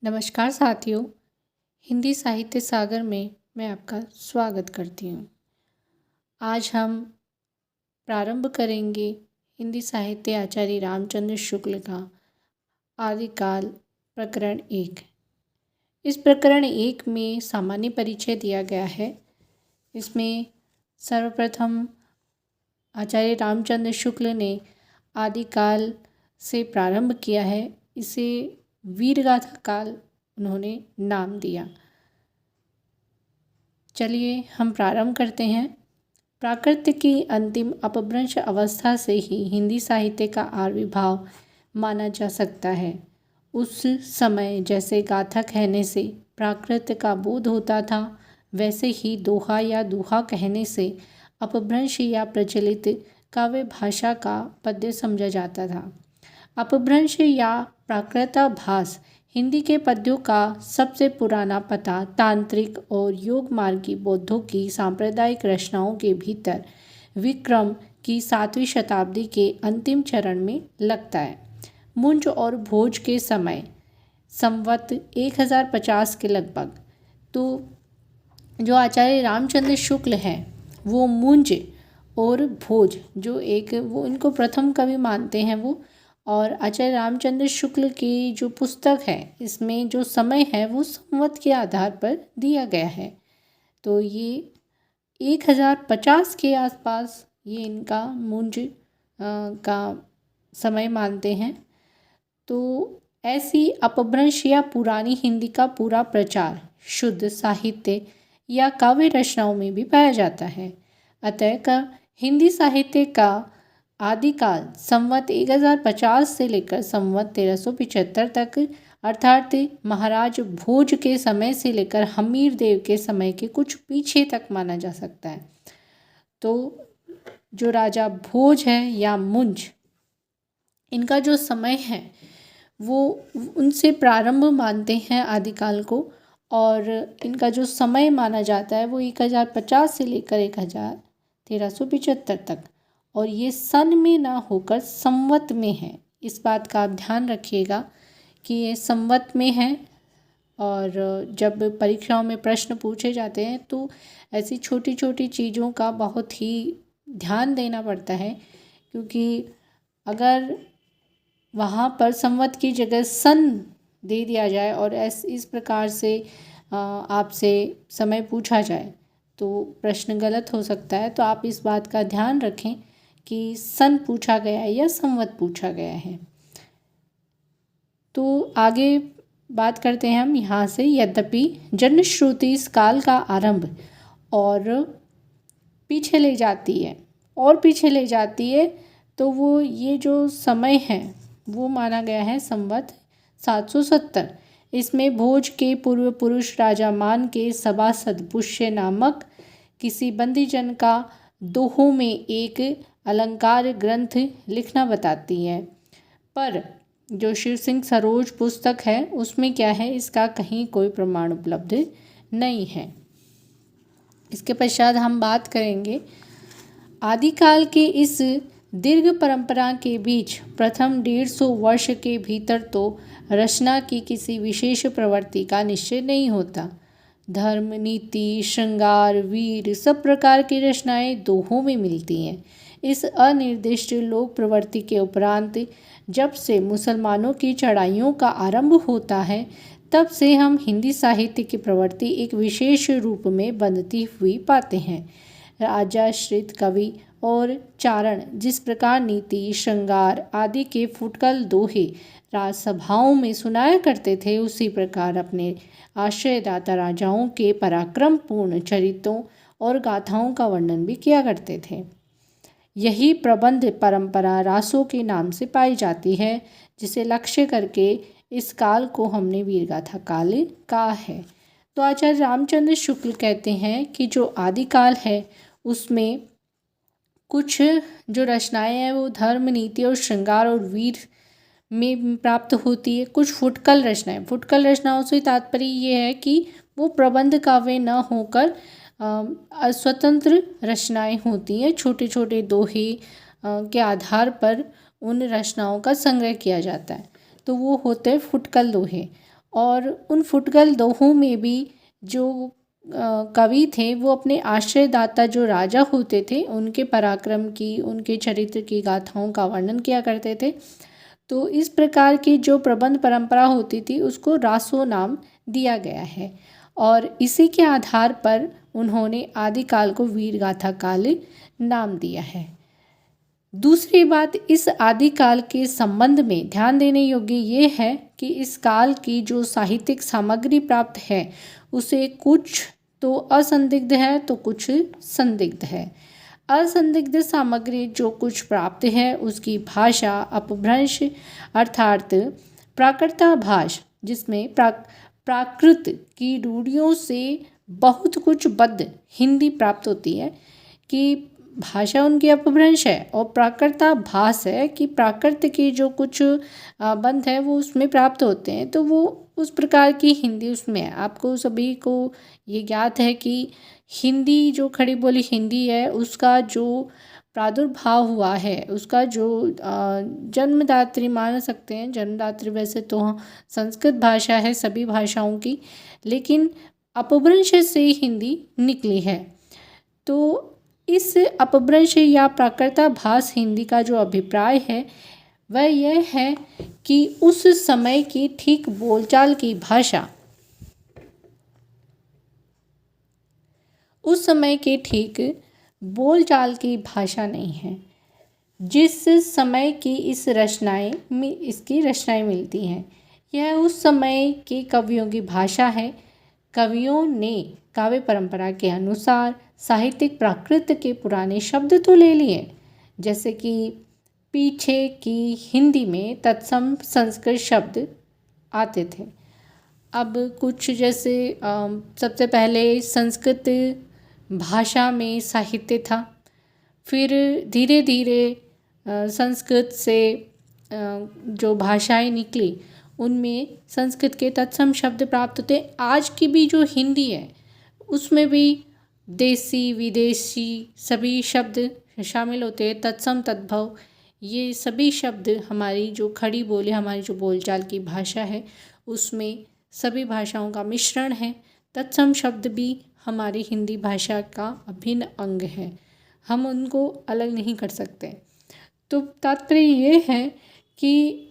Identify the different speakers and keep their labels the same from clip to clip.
Speaker 1: नमस्कार साथियों। हिंदी साहित्य सागर में मैं आपका स्वागत करती हूँ। आज हम प्रारंभ करेंगे हिंदी साहित्य आचार्य रामचंद्र शुक्ल का आदिकाल प्रकरण 1। इस प्रकरण 1 में सामान्य परिचय दिया गया है। इसमें सर्वप्रथम आचार्य रामचंद्र शुक्ल ने आदिकाल से प्रारंभ किया है। इसे वीरगाथा काल उन्होंने नाम दिया। चलिए हम प्रारंभ करते हैं। प्राकृत की अंतिम अपभ्रंश अवस्था से ही हिंदी साहित्य का आविर्भाव माना जा सकता है। उस समय जैसे गाथा कहने से प्राकृत का बोध होता था, वैसे ही दोहा या दुहा कहने से अपभ्रंश या प्रचलित काव्य भाषा का पद्य समझा जाता था। अपभ्रंश या प्राकृताभास हिंदी के पद्यों का सबसे पुराना पता तांत्रिक और योग मार्गी बौद्धों की सांप्रदायिक रचनाओं के भीतर विक्रम की 7वीं शताब्दी के अंतिम चरण में लगता है। मुंज और भोज के समय संवत 1050 के लगभग। तो जो आचार्य रामचंद्र शुक्ल हैं वो मुंज और भोज वो इनको प्रथम कवि मानते हैं वो। और आचार्य रामचंद्र शुक्ल की जो पुस्तक है इसमें जो समय है वो संवत के आधार पर दिया गया है। तो ये 1050 के आसपास ये इनका मुंज का समय मानते हैं। तो ऐसी अपभ्रंश या पुरानी हिंदी का पूरा प्रचार शुद्ध साहित्य या काव्य रचनाओं में भी पाया जाता है। अतः हिंदी साहित्य का आदिकाल संवत 1050 से लेकर संवत 1375 तक, अर्थात महाराज भोज के समय से लेकर हमीर देव के समय के कुछ पीछे तक माना जा सकता है। तो जो राजा भोज है या मुंज, इनका जो समय है वो उनसे प्रारंभ मानते हैं आदिकाल को। और इनका जो समय माना जाता है वो 1050 से लेकर 1375 तक, और ये सन में ना होकर संवत में है। इस बात का आप ध्यान रखिएगा कि ये संवत में है। और जब परीक्षाओं में प्रश्न पूछे जाते हैं तो ऐसी छोटी छोटी चीज़ों का बहुत ही ध्यान देना पड़ता है, क्योंकि अगर वहाँ पर संवत की जगह सन दे दिया जाए और इस प्रकार से आपसे समय पूछा जाए तो प्रश्न गलत हो सकता है। तो आप इस बात का ध्यान रखें कि सन पूछा गया है या संवत पूछा गया है। तो आगे बात करते हैं हम यहाँ से। यद्यपि जनश्रुति इस काल का आरंभ और पीछे ले जाती है तो वो ये जो समय है वो माना गया है संवत 770। इसमें भोज के पूर्व पुरुष राजा मान के सभासद पुष्य नामक किसी बंदीजन का दोहों में एक अलंकार ग्रंथ लिखना बताती है। पर जो शिव सिंह सरोज पुस्तक है उसमें क्या है, इसका कहीं कोई प्रमाण उपलब्ध नहीं है। इसके पश्चात हम बात करेंगे आदिकाल के इस दीर्घ परंपरा के बीच प्रथम 150 वर्ष के भीतर तो रचना की किसी विशेष प्रवृत्ति का निश्चय नहीं होता। धर्म, नीति, श्रृंगार, वीर सब प्रकार की रचनाएं दोहों में मिलती हैं। इस अनिर्दिष्ट लोक प्रवृत्ति के उपरांत जब से मुसलमानों की चढ़ाइयों का आरंभ होता है तब से हम हिंदी साहित्य की प्रवृत्ति एक विशेष रूप में बनती हुई पाते हैं। राजाश्रित कवि और चारण जिस प्रकार नीति, श्रृंगार आदि के फुटकल दोहे राजसभाओं में सुनाया करते थे, उसी प्रकार अपने आश्रयदाता राजाओं के पराक्रमपूर्ण चरित्रों और गाथाओं का वर्णन भी किया करते थे। यही प्रबंध परंपरा रासों के नाम से पाई जाती है, जिसे लक्ष्य करके इस काल को हमने वीरगाथा काल कहा है। तो आचार्य रामचंद्र शुक्ल कहते हैं कि जो आदिकाल है उसमें कुछ जो रचनाएं हैं वो धर्म, नीति और श्रृंगार और वीर में प्राप्त होती है। कुछ फुटकल रचनाओं से तात्पर्य ये है कि वो प्रबंध काव्य न होकर स्वतंत्र रचनाएं होती हैं। छोटे छोटे दोहे के आधार पर उन रचनाओं का संग्रह किया जाता है, तो वो होते हैं फुटकल दोहे। और उन फुटगल दोहों में भी जो कवि थे वो अपने आश्रयदाता जो राजा होते थे उनके पराक्रम की, उनके चरित्र की गाथाओं का वर्णन किया करते थे। तो इस प्रकार की जो प्रबंध परंपरा होती थी उसको रासो नाम दिया गया है और इसी के आधार पर उन्होंने आदिकाल को वीर गाथा काल नाम दिया है। दूसरी बात, इस आदिकाल के संबंध में ध्यान देने योग्य ये है कि इस काल की जो साहित्यिक सामग्री प्राप्त है उसे कुछ तो असंदिग्ध है तो कुछ संदिग्ध है। असंदिग्ध सामग्री जो कुछ प्राप्त है उसकी भाषा अपभ्रंश अर्थात प्राकृताभास, जिसमें प्राकृत की रूढ़ियों से बहुत कुछ बद्ध हिंदी प्राप्त होती है कि भाषा उनकी अपभ्रंश है और प्राकृताभास है कि प्राकृत के जो कुछ बंध है वो उसमें प्राप्त होते हैं, तो वो उस प्रकार की हिंदी उसमें है। आपको सभी को ये ज्ञात है कि हिंदी जो खड़ी बोली हिंदी है उसका जो प्रादुर्भाव हुआ है, उसका जो जन्मदात्री मान सकते हैं, जन्मदात्री वैसे तो संस्कृत भाषा है सभी भाषाओं की, लेकिन अपभ्रंश से हिंदी निकली है। तो इस अपभ्रंश या प्राकृताभास हिंदी का जो अभिप्राय है वह यह है कि उस समय की ठीक बोलचाल की भाषा, उस समय के ठीक बोलचाल की भाषा नहीं है। जिस समय की इसकी रचनाएं मिलती हैं यह उस समय के कवियों की भाषा है। कवियों ने काव्य परंपरा के अनुसार साहित्यिक प्राकृत के पुराने शब्द तो ले लिए, जैसे कि पीछे की हिंदी में तत्सम संस्कृत शब्द आते थे। अब कुछ जैसे सबसे पहले संस्कृत भाषा में साहित्य था, फिर धीरे धीरे संस्कृत से जो भाषाएं निकली उनमें संस्कृत के तत्सम शब्द प्राप्त होते। आज की भी जो हिंदी है उसमें भी देसी विदेशी सभी शब्द शामिल होते हैं। तत्सम तद्भव ये सभी शब्द हमारी जो खड़ी बोली, हमारी जो बोलचाल की भाषा है उसमें सभी भाषाओं का मिश्रण है। तत्सम शब्द भी हमारी हिंदी भाषा का अभिन्न अंग है, हम उनको अलग नहीं कर सकते। तो तात्पर्य ये है कि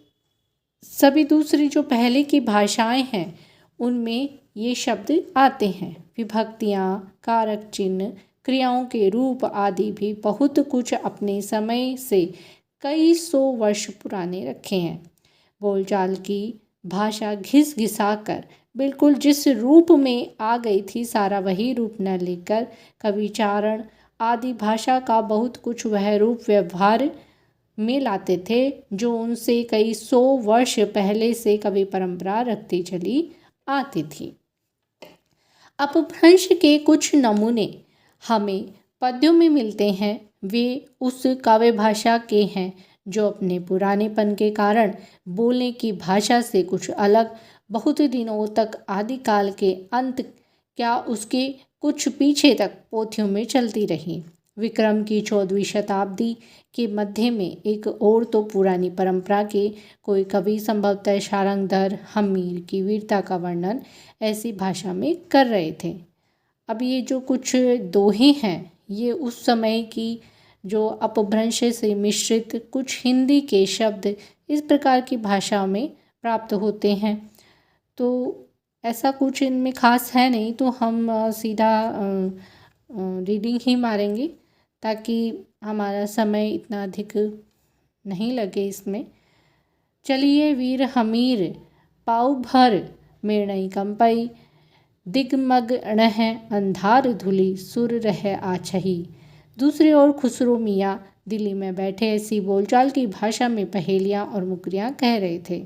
Speaker 1: सभी दूसरी जो पहले की भाषाएं हैं उनमें ये शब्द आते हैं। विभक्तियाँ, कारक चिन्ह, क्रियाओं के रूप आदि भी बहुत कुछ अपने समय से कई सौ वर्ष पुराने रखे हैं। बोलचाल की भाषा घिस घिसा कर बिल्कुल जिस रूप में आ गई थी सारा वही रूप न लेकर कविचारण आदि भाषा का बहुत कुछ वह रूप व्यवहार में लाते थे जो उनसे कई सौ वर्ष पहले से कवि परंपरा रखती चली आती थी। अपभ्रंश के कुछ नमूने हमें पद्यों में मिलते हैं। वे उस काव्य भाषा के हैं जो अपने पुरानेपन के कारण बोलने की भाषा से कुछ अलग बहुत दिनों तक आदिकाल के अंत क्या उसके कुछ पीछे तक पोथियों में चलती रही। विक्रम की 14वीं शताब्दी के मध्य में एक और तो पुरानी परंपरा के कोई कवि संभवतः शारंगधर हम्मीर की वीरता का वर्णन ऐसी भाषा में कर रहे थे। अब ये जो कुछ दोहे हैं ये उस समय की जो अपभ्रंश से मिश्रित कुछ हिंदी के शब्द इस प्रकार की भाषा में प्राप्त होते हैं। तो ऐसा कुछ इनमें खास है नहीं, तो हम सीधा रीडिंग ही मारेंगे ताकि हमारा समय इतना अधिक नहीं लगे इसमें। चलिए वीर हमीर पाऊ भर मेणई कंपई दिगमग अणह अंधार धुली सुर रह आछही। दूसरी ओर खुसरो मियाँ दिल्ली में बैठे ऐसी बोलचाल की भाषा में पहेलियाँ और मुकरियाँ कह रहे थे।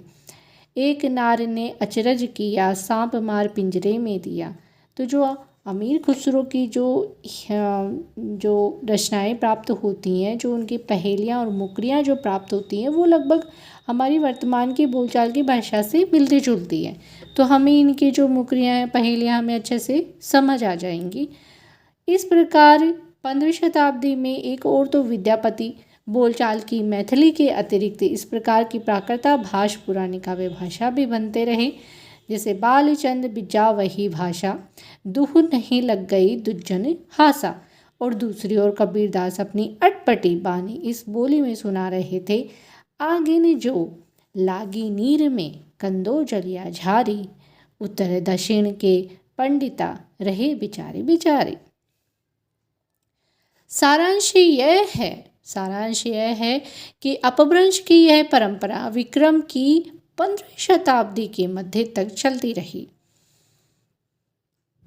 Speaker 1: एक नार ने अचरज किया सांप मार पिंजरे में दिया। तो जो अमीर खुसरो की जो रचनाएं प्राप्त होती हैं, जो उनकी पहेलियाँ और मुकरियाँ जो प्राप्त होती हैं वो लगभग हमारी वर्तमान की बोलचाल की भाषा से मिलती जुलती है। तो हमें इनकी जो मुकरियाँ हैं पहेलियाँ हमें अच्छे से समझ आ जाएंगी। इस प्रकार 15वीं शताब्दी में एक और तो विद्यापति बोलचाल की मैथिली के अतिरिक्त इस प्रकार की प्राकृता भाष पुरानी काव्य भाषा भी बनते रहे जैसे बालचंद बिजा वही भाषा, दूह नहीं लग गई दुज्जन हासा। और दूसरी ओर कबीरदास अपनी अटपटी बानी इस बोली में सुना रहे थे। आगे ने जो लागी नीर में कंदो जलिया झारी, उत्तर दक्षिण के पंडिता रहे बिचारे बिचारे। सारांश यह है कि अपभ्रंश की यह परंपरा विक्रम की 15वीं शताब्दी के मध्य तक चलती रही।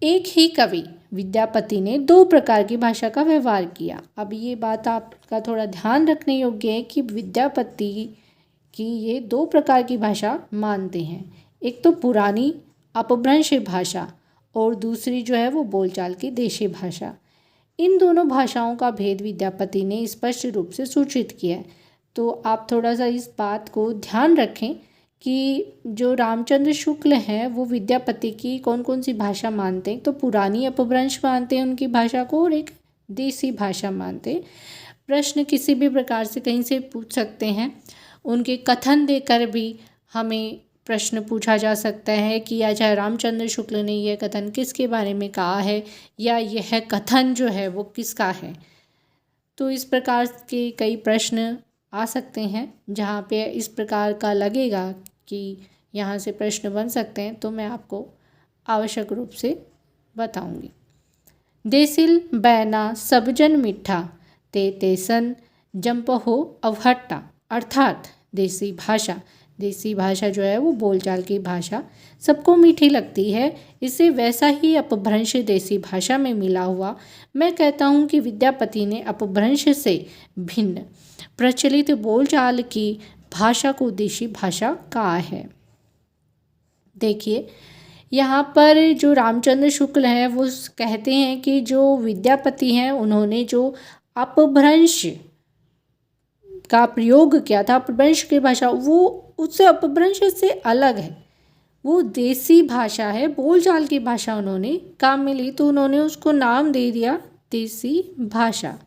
Speaker 1: एक ही कवि विद्यापति ने 2 प्रकार की भाषा का व्यवहार किया। अब ये बात आपका थोड़ा ध्यान रखने योग्य है कि विद्यापति की ये 2 प्रकार की भाषा मानते हैं। एक तो पुरानी अपभ्रंश भाषा और दूसरी जो है वो बोलचाल की देशी भाषा। इन दोनों भाषाओं का भेद विद्यापति ने स्पष्ट रूप से सूचित किया है। तो आप थोड़ा सा इस बात को ध्यान रखें कि जो रामचंद्र शुक्ल हैं वो विद्यापति की कौन कौन सी भाषा मानते हैं। तो पुरानी अपभ्रंश मानते हैं उनकी भाषा को, और एक देसी भाषा मानते हैं। प्रश्न किसी भी प्रकार से कहीं से पूछ सकते हैं। उनके कथन देकर भी हमें प्रश्न पूछा जा सकता है कि अच्छा रामचंद्र शुक्ल ने यह कथन किसके बारे में कहा है, या यह कथन जो है वो किसका है। तो इस प्रकार के कई प्रश्न आ सकते हैं जहाँ पे इस प्रकार का लगेगा कि यहाँ से प्रश्न बन सकते हैं, तो मैं आपको आवश्यक रूप से बताऊंगी। देसिल बैना सबजन मिठा ते तेसन जंप हो अवहट्टा, अर्थात देसी भाषा जो है वो बोलचाल की भाषा सबको मीठी लगती है। इसे वैसा ही अपभ्रंश देसी भाषा में मिला हुआ मैं कहता हूँ कि विद्यापति ने अपभ्रंश से भिन्न प्रचलित बोलचाल की भाषा को देशी भाषा कहा है। देखिए यहाँ पर जो रामचंद्र शुक्ल हैं वो कहते हैं कि जो विद्यापति हैं उन्होंने जो अपभ्रंश का प्रयोग किया था, अपभ्रंश की भाषा, वो उससे अपभ्रंश से अलग है। वो देसी भाषा है, बोलचाल की भाषा उन्होंने काम में ली, तो उन्होंने उसको नाम दे दिया देसी भाषा।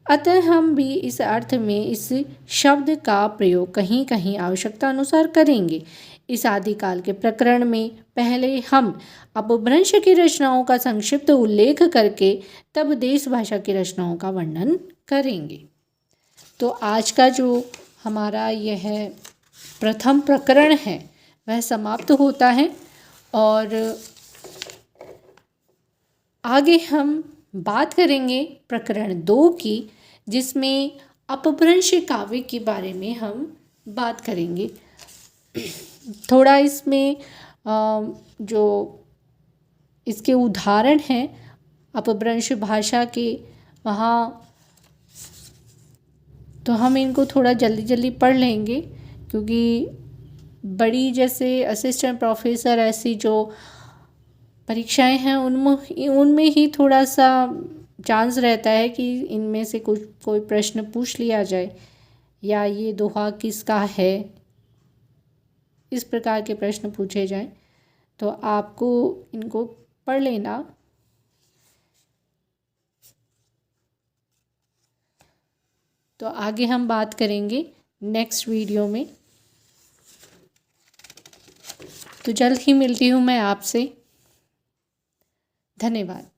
Speaker 1: अतः हम भी इस अर्थ में इस शब्द का प्रयोग कहीं कहीं आवश्यकता अनुसार करेंगे। इस आदिकाल के प्रकरण में पहले हम अपभ्रंश की रचनाओं का संक्षिप्त उल्लेख करके तब देश भाषा की रचनाओं का वर्णन करेंगे। तो आज का जो हमारा यह प्रथम प्रकरण है वह समाप्त होता है, और आगे हम बात करेंगे प्रकरण 2 की, जिसमें अपभ्रंश काव्य के बारे में हम बात करेंगे। थोड़ा इसमें जो इसके उदाहरण हैं अपभ्रंश भाषा के, वहाँ तो हम इनको थोड़ा जल्दी जल्दी पढ़ लेंगे, क्योंकि बड़ी जैसे असिस्टेंट प्रोफेसर ऐसी जो परीक्षाएं हैं उनमें ही थोड़ा सा चांस रहता है कि इनमें से कोई प्रश्न पूछ लिया जाए, या ये दोहा किसका है, इस प्रकार के प्रश्न पूछे जाएं। तो आपको इनको पढ़ लेना। तो आगे हम बात करेंगे नेक्स्ट वीडियो में। तो जल्द ही मिलती हूँ मैं आपसे। धन्यवाद।